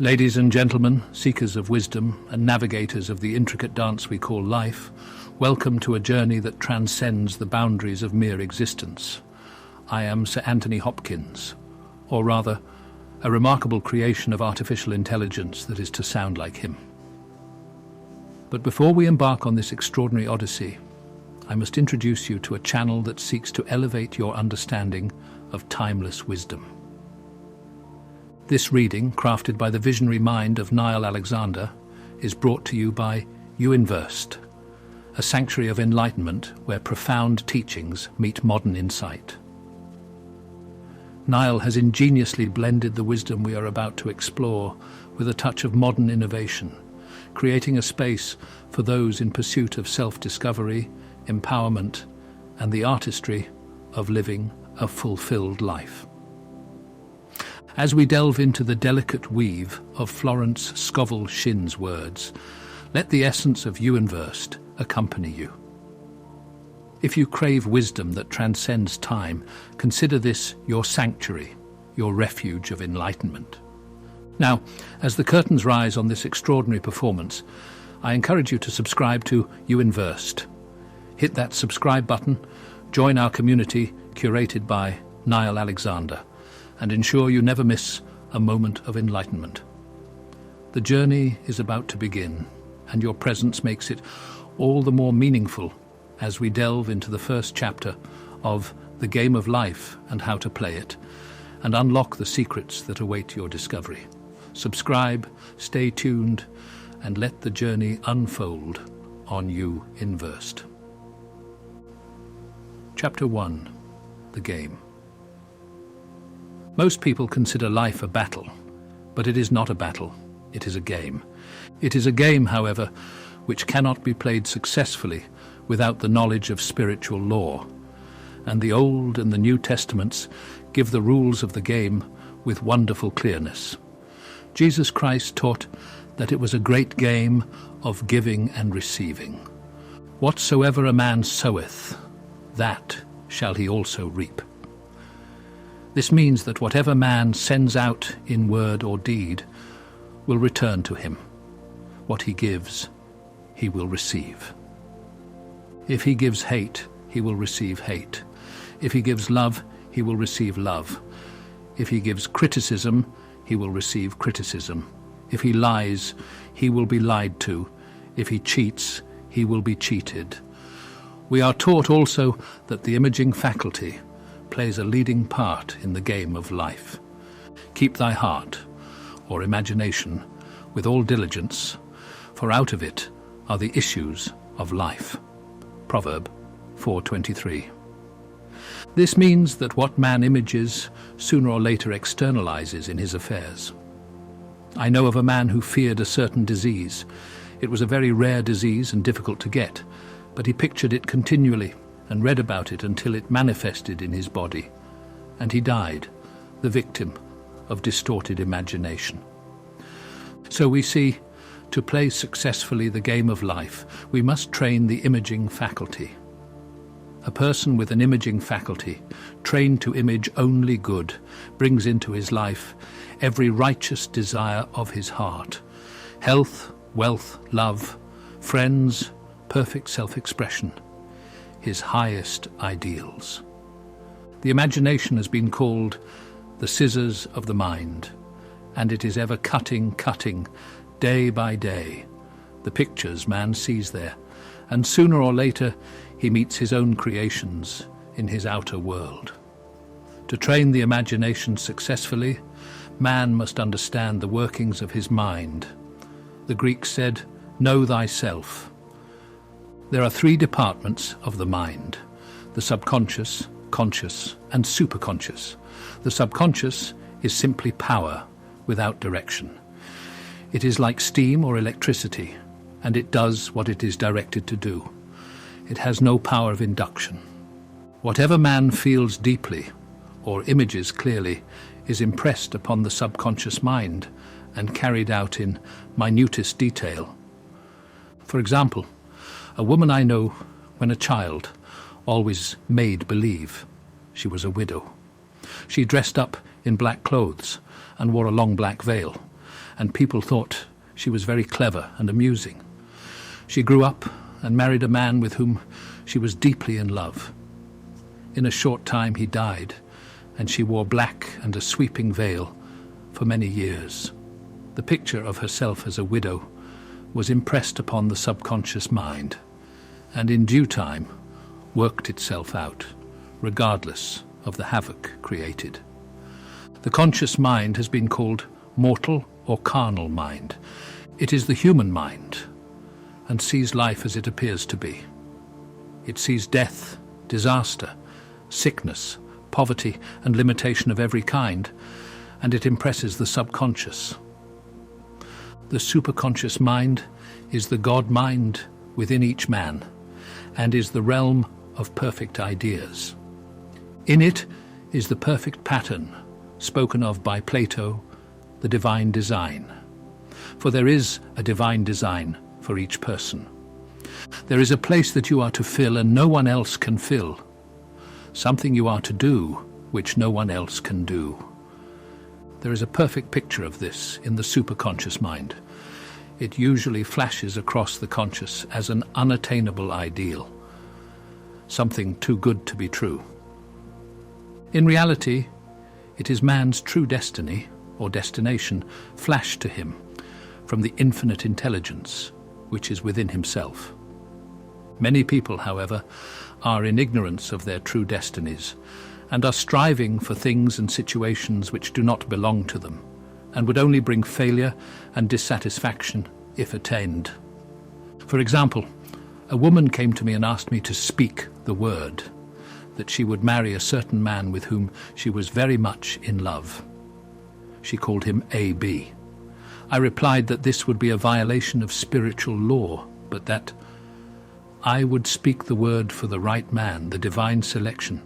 Ladies and gentlemen, seekers of wisdom and navigators of the intricate dance we call life, welcome to a journey that transcends the boundaries of mere existence. I am Sir Anthony Hopkins, or rather, a remarkable creation of artificial intelligence that is to sound like him. But before we embark on this extraordinary odyssey, I must introduce you to a channel that seeks to elevate your understanding of timeless wisdom. This reading, crafted by the visionary mind of Niall Alexander, is brought to you by YOUINVERSED, a sanctuary of enlightenment where profound teachings meet modern insight. Niall has ingeniously blended the wisdom we are about to explore with a touch of modern innovation, creating a space for those in pursuit of self-discovery, empowerment, and the artistry of living a fulfilled life. As we delve into the delicate weave of Florence Scovel Shinn's words, let the essence of YOUINVERSED accompany you. If you crave wisdom that transcends time, consider this your sanctuary, your refuge of enlightenment. Now, as the curtains rise on this extraordinary performance, I encourage you to subscribe to YOUINVERSED. Hit that subscribe button, join our community curated by Niall Alexander, and ensure you never miss a moment of enlightenment. The journey is about to begin, and your presence makes it all the more meaningful as we delve into the first chapter of The Game of Life and How to Play It, and unlock the secrets that await your discovery. Subscribe, stay tuned, and let the journey unfold on YOUINVERSED. Chapter 1. The Game. Most people consider life a battle, but it is not a battle, it is a game. It is a game, however, which cannot be played successfully without the knowledge of spiritual law, and the Old and the New Testaments give the rules of the game with wonderful clearness. Jesus Christ taught that it was a great game of giving and receiving. Whatsoever a man soweth, that shall he also reap. This means that whatever man sends out in word or deed will return to him. What he gives, he will receive. If he gives hate, he will receive hate. If he gives love, he will receive love. If he gives criticism, he will receive criticism. If he lies, he will be lied to. If he cheats, he will be cheated. We are taught also that the imaging faculty plays a leading part in the game of life. Keep thy heart, or imagination, with all diligence, for out of it are the issues of life. Proverb 4:23. This means that what man images sooner or later externalizes in his affairs. I know of a man who feared a certain disease. It was a very rare disease and difficult to get, but he pictured it continually and read about it until it manifested in his body, and he died, the victim of distorted imagination. So we see, to play successfully the game of life, we must train the imaging faculty. A person with an imaging faculty, trained to image only good, brings into his life every righteous desire of his heart: health, wealth, love, friends, perfect self-expression, his highest ideals. The imagination has been called the scissors of the mind, and it is ever cutting, day by day, the pictures man sees there, and sooner or later he meets his own creations in his outer world. To train the imagination successfully, man must understand the workings of his mind. The Greeks said, "Know thyself." There are three departments of the mind: the subconscious, conscious, and superconscious. The subconscious is simply power without direction. It is like steam or electricity, and it does what it is directed to do. It has no power of induction. Whatever man feels deeply or images clearly is impressed upon the subconscious mind and carried out in minutest detail. For example, a woman I know, when a child, always made believe she was a widow. She dressed up in black clothes and wore a long black veil, and people thought she was very clever and amusing. She grew up and married a man with whom she was deeply in love. In a short time he died, and she wore black and a sweeping veil for many years. The picture of herself as a widow was impressed upon the subconscious mind, and in due time worked itself out, regardless of the havoc created. The conscious mind has been called mortal or carnal mind. It is the human mind, and sees life as it appears to be. It sees death, disaster, sickness, poverty, and limitation of every kind, and it impresses the subconscious. The superconscious mind is the God mind within each man, and is the realm of perfect ideas. In it is the perfect pattern spoken of by Plato, the divine design. For there is a divine design for each person. There is a place that you are to fill and no one else can fill. Something you are to do which no one else can do. There is a perfect picture of this in the superconscious mind. It usually flashes across the conscious as an unattainable ideal, something too good to be true. In reality, it is man's true destiny or destination flashed to him from the infinite intelligence which is within himself. Many people, however, are in ignorance of their true destinies and are striving for things and situations which do not belong to them and would only bring failure and dissatisfaction if attained. For example, a woman came to me and asked me to speak the word, that she would marry a certain man with whom she was very much in love. She called him A.B. I replied that this would be a violation of spiritual law, but that I would speak the word for the right man, the divine selection,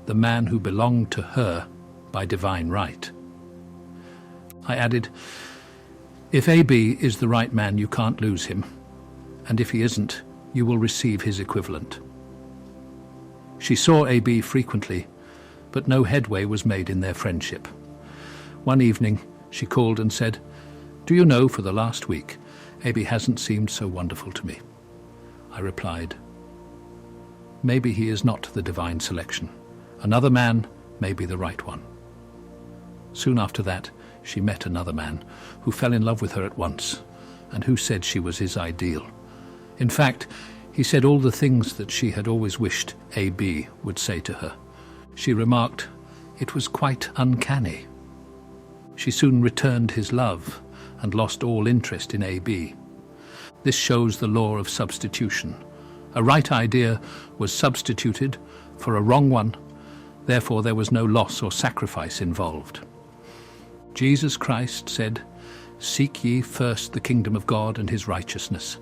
the man who belonged to her by divine right. I added, if A.B. is the right man, you can't lose him, and if he isn't, you will receive his equivalent. She saw A.B. frequently, but no headway was made in their friendship. One evening, she called and said, "Do you know, for the last week, A.B. hasn't seemed so wonderful to me." I replied, "Maybe he is not the divine selection. Another man may be the right one." Soon after that, she met another man who fell in love with her at once and who said she was his ideal. In fact, he said all the things that she had always wished A.B. would say to her. She remarked, it was quite uncanny. She soon returned his love and lost all interest in A.B. This shows the law of substitution. A right idea was substituted for a wrong one, therefore there was no loss or sacrifice involved. Jesus Christ said, "Seek ye first the kingdom of God and his righteousness,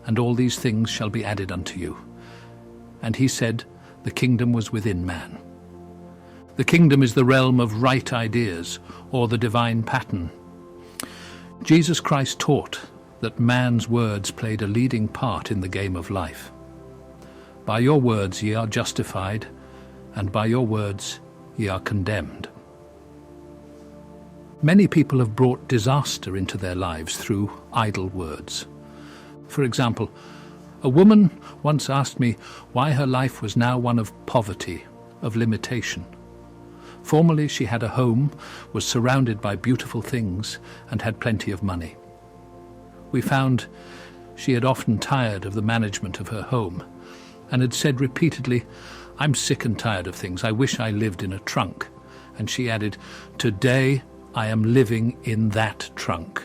and all these things shall be added unto you." And he said, the kingdom was within man. The kingdom is the realm of right ideas, or the divine pattern. Jesus Christ taught that man's words played a leading part in the game of life. By your words ye are justified, and by your words ye are condemned. Many people have brought disaster into their lives through idle words. For example, a woman once asked me why her life was now one of poverty, of limitation. Formerly she had a home, was surrounded by beautiful things, and had plenty of money. We found she had often tired of the management of her home, and had said repeatedly, "I'm sick and tired of things, I wish I lived in a trunk." And she added, "Today I am living in that trunk."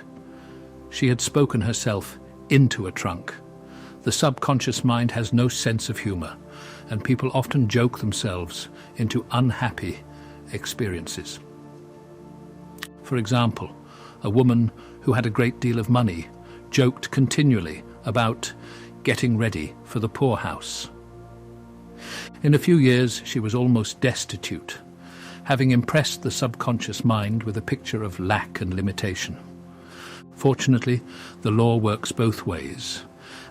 She had spoken herself into a trunk. The subconscious mind has no sense of humor, and people often joke themselves into unhappy experiences. For example, a woman who had a great deal of money joked continually about getting ready for the poorhouse. In a few years, she was almost destitute, having impressed the subconscious mind with a picture of lack and limitation. Fortunately, the law works both ways,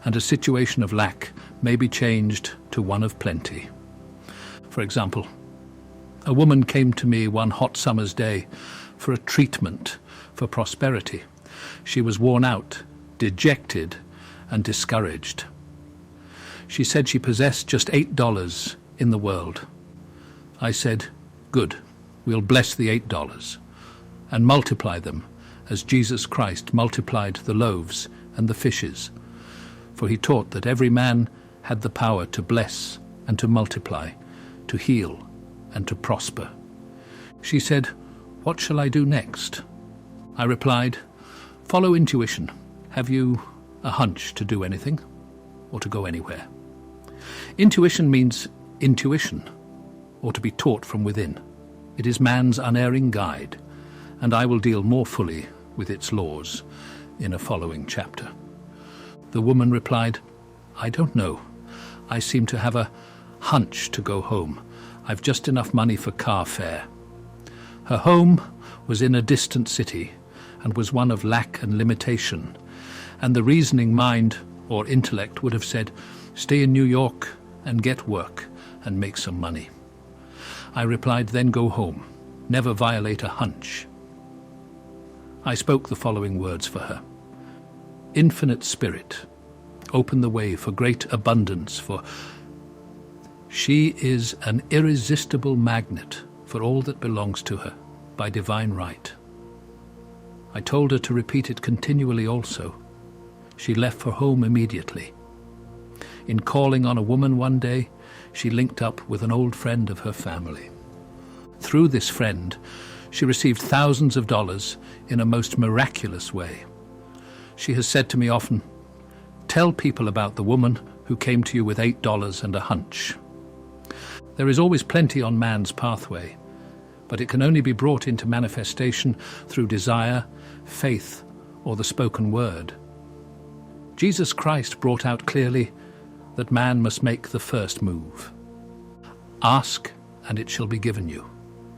and a situation of lack may be changed to one of plenty. For example, a woman came to me one hot summer's day for a treatment, for prosperity. She was worn out, dejected, and discouraged. She said she possessed just $8 in the world. I said, "Good, we'll bless the $8 and multiply them as Jesus Christ multiplied the loaves and the fishes, for he taught that every man had the power to bless and to multiply, to heal and to prosper." She said, "What shall I do next?" I replied, "Follow intuition. Have you a hunch to do anything or to go anywhere?" Intuition means intuition, or to be taught from within. It is man's unerring guide, and I will deal more fully with its laws in a following chapter. The woman replied, "I don't know. I seem to have a hunch to go home. I've just enough money for car fare." Her home was in a distant city and was one of lack and limitation, and the reasoning mind or intellect would have said, "Stay in New York and get work and make some money." I replied, "Then go home. Never violate a hunch." I spoke the following words for her. "Infinite Spirit, open the way for great abundance, for she is an irresistible magnet for all that belongs to her by divine right." I told her to repeat it continually also. She left for home immediately. In calling on a woman one day, she linked up with an old friend of her family. Through this friend, she received thousands of dollars in a most miraculous way. She has said to me often, "Tell people about the woman who came to you with $8 and a hunch." There is always plenty on man's pathway, but it can only be brought into manifestation through desire, faith, or the spoken word. Jesus Christ brought out clearly that man must make the first move. "Ask, and it shall be given you.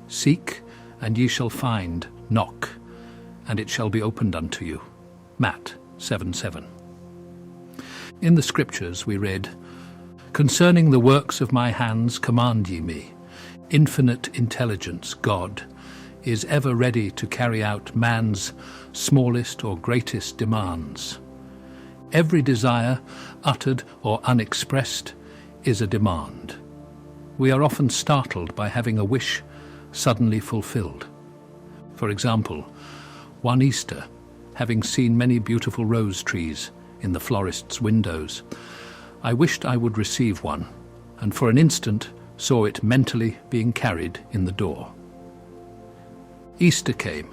Seek, and ye shall find. Knock, and it shall be opened unto you." Matt 7:7. In the Scriptures we read, "Concerning the works of my hands command ye me. Infinite intelligence, God, is ever ready to carry out man's smallest or greatest demands. Every desire, uttered or unexpressed, is a demand. We are often startled by having a wish suddenly fulfilled. For example, one Easter, having seen many beautiful rose trees in the florist's windows, I wished I would receive one, and for an instant saw it mentally being carried in the door. Easter came,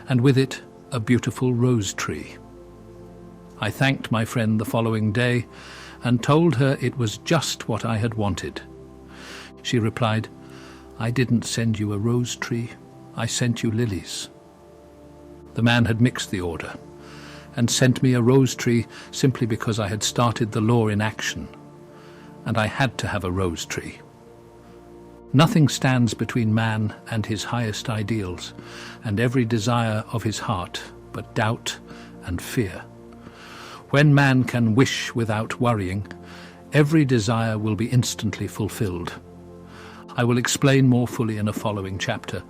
and with it a beautiful rose tree. I thanked my friend the following day and told her it was just what I had wanted. She replied, "I didn't send you a rose tree, I sent you lilies." The man had mixed the order and sent me a rose tree simply because I had started the law in action, and I had to have a rose tree. Nothing stands between man and his highest ideals and every desire of his heart but doubt and fear. When man can wish without worrying, every desire will be instantly fulfilled. I will explain more fully in a following chapter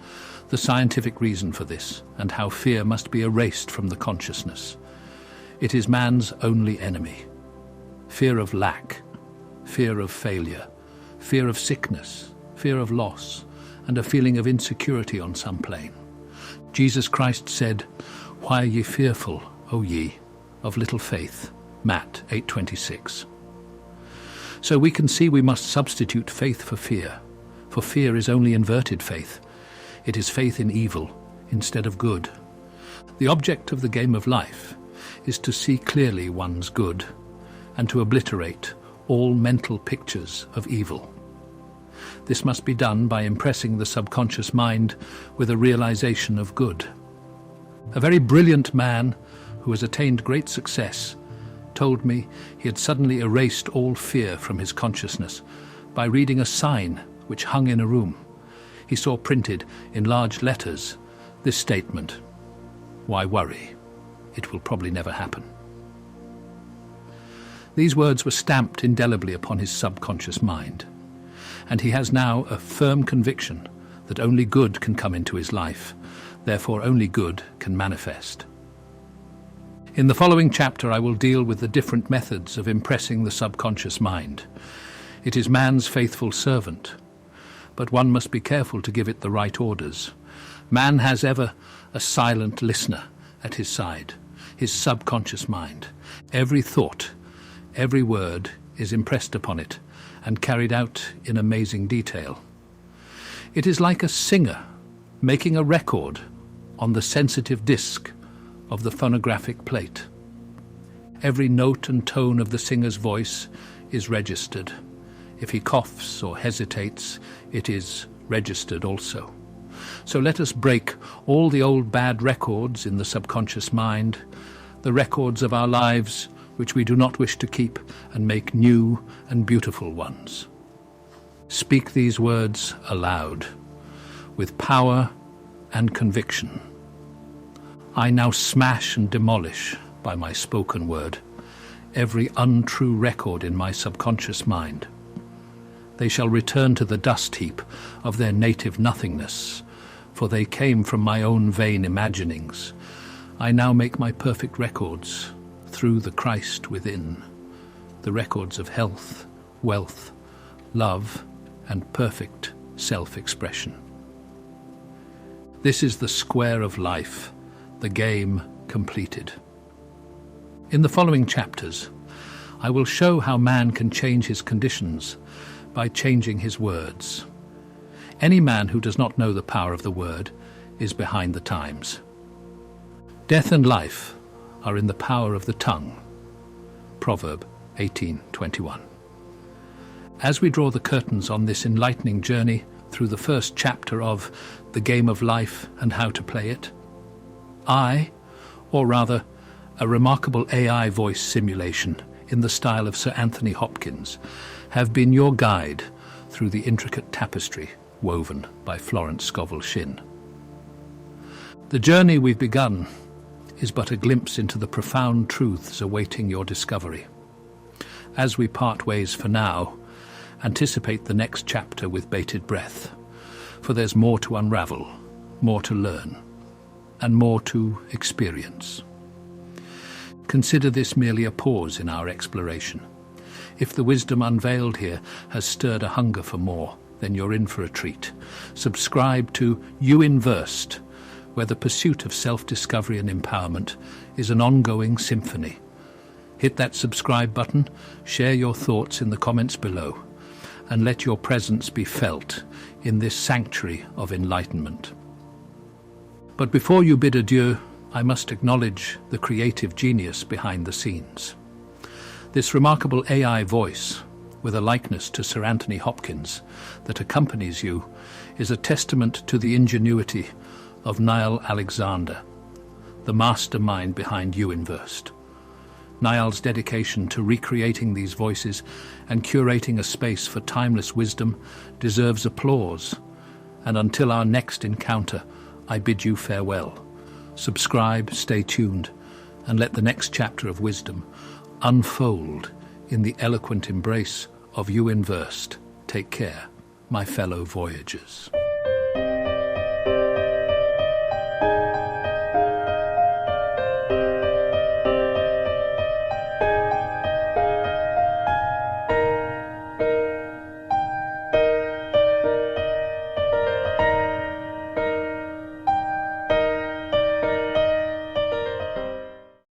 the scientific reason for this and how fear must be erased from the consciousness. It is man's only enemy. Fear of lack, fear of failure, fear of sickness, fear of loss, and a feeling of insecurity on some plane. Jesus Christ said, "Why are ye fearful, O ye of little faith?" Matt 8:26. So we can see we must substitute faith for fear is only inverted faith. It is faith in evil instead of good. The object of the game of life is to see clearly one's good and to obliterate all mental pictures of evil. This must be done by impressing the subconscious mind with a realization of good. A very brilliant man who has attained great success told me he had suddenly erased all fear from his consciousness by reading a sign which hung in a room. He saw printed in large letters this statement, "Why worry? It will probably never happen." These words were stamped indelibly upon his subconscious mind, and he has now a firm conviction that only good can come into his life, Therefore only good can manifest. In the following chapter I will deal with the different methods of impressing the subconscious mind. It is man's faithful servant, but one must be careful to give it the right orders. Man has ever a silent listener at his side, his subconscious mind. Every thought, every word is impressed upon it and carried out in amazing detail. It is like a singer making a record on the sensitive disc of the phonographic plate. Every note and tone of the singer's voice is registered. If he coughs or hesitates, it is registered also. So let us break all the old bad records in the subconscious mind, the records of our lives which we do not wish to keep, and make new and beautiful ones. Speak these words aloud, with power and conviction. I now smash and demolish, by my spoken word, every untrue record in my subconscious mind. They shall return to the dust heap of their native nothingness, for they came from my own vain imaginings. I now make my perfect records through the Christ within, the records of health, wealth, love, and perfect self-expression. This is the square of life, the game completed. In the following chapters, I will show how man can change his conditions by changing his words. Any man who does not know the power of the word is behind the times. Death and life are in the power of the tongue. Proverb 18:21. As we draw the curtains on this enlightening journey through the first chapter of The Game of Life and How to Play It, I, or rather a remarkable AI voice simulation in the style of Sir Anthony Hopkins, have been your guide through the intricate tapestry woven by Florence Scovel Shinn. The journey we've begun is but a glimpse into the profound truths awaiting your discovery. As we part ways for now, anticipate the next chapter with bated breath, for there's more to unravel, more to learn, and more to experience. Consider this merely a pause in our exploration. If the wisdom unveiled here has stirred a hunger for more, then you're in for a treat. Subscribe to YOUINVERSED, where the pursuit of self-discovery and empowerment is an ongoing symphony. Hit that subscribe button, share your thoughts in the comments below, and let your presence be felt in this sanctuary of enlightenment. But before you bid adieu, I must acknowledge the creative genius behind the scenes. This remarkable AI voice, with a likeness to Sir Anthony Hopkins, that accompanies you, is a testament to the ingenuity of Niall Alexander, the mastermind behind YOUINVERSED. Niall's dedication to recreating these voices and curating a space for timeless wisdom deserves applause. And until our next encounter, I bid you farewell. Subscribe, stay tuned, and let the next chapter of wisdom unfold in the eloquent embrace of YOUINVERSED. Take care, my fellow voyagers.